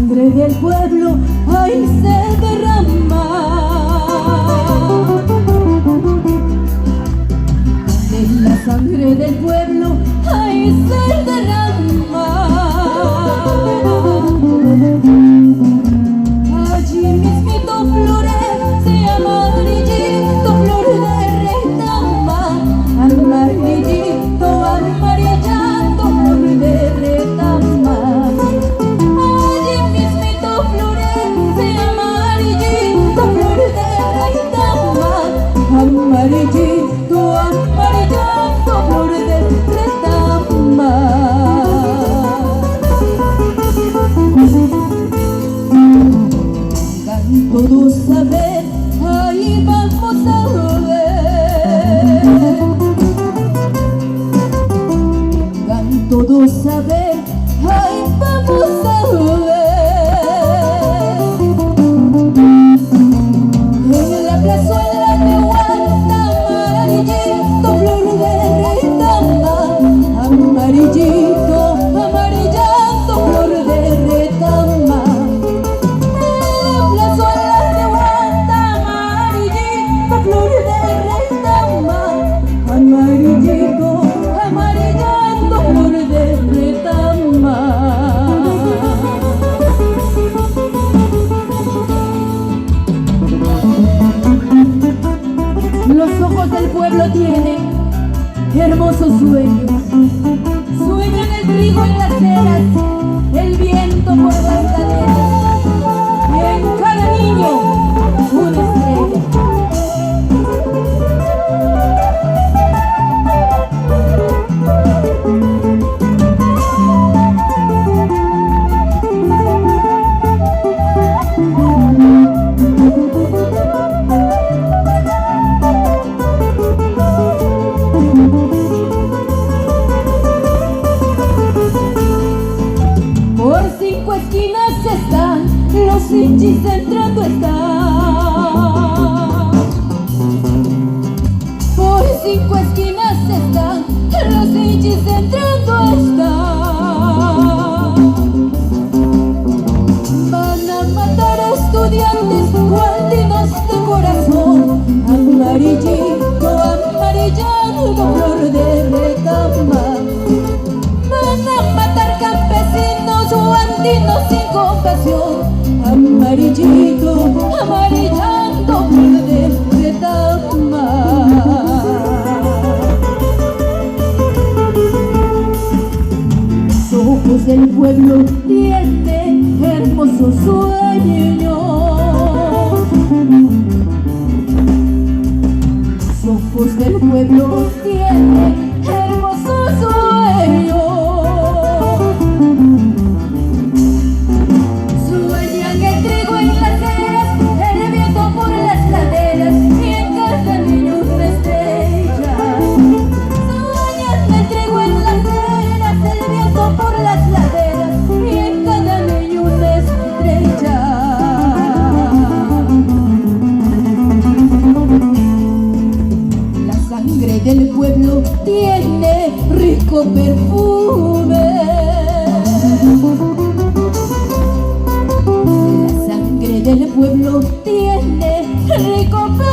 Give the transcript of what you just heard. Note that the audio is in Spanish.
sangre del pueblo ahí se derrama. De la sangre del pueblo ahí se derrama. Allí mismito florece amarillito, flor de retama. Amarillito, amarillando, flor de retama. Allí mismito florece amarillito, flor de retama. Amarillito, amarillando, flor de retama. Vengan todos a ver, ahí vamos a ver. Vengan todos a ver, ahí vamos a ver. En la plazuela de Huanta, amarillito, flor de retama. Amarillito, amarillando, flor de retama. En la plazuela de Huanta, amarillito, flor de retama. Amarillito, amarillando, flor de retama. Los ojos del pueblo tienen hermosos sueños. Sueñan el trigo en las ceras, el viento por las laderas, y en cada niño una estrella. Por 5 esquinas están, los hinchis entrando están. Por 5 esquinas están, los hinchis entrando están. Van a matar a estudiantes guandinos de corazón. Amarillito, amarillando, flor de retama. Van a matar campesinos guandinos sin compasión. Amarillito, amarillando, flor de retama. Los ojos del pueblo tienen hermosos sueños. Los ojos del pueblo tienen hermosos sueños. Sueñan el trigo en las ceras, el viento por las laderas, y en cada niño una estrella. Sueñan el trigo en las ceras, el viento por las laderas, y en cada niño una estrella. La sangre del pueblo tiene rico perfume. La sangre del pueblo tiene rico perfume.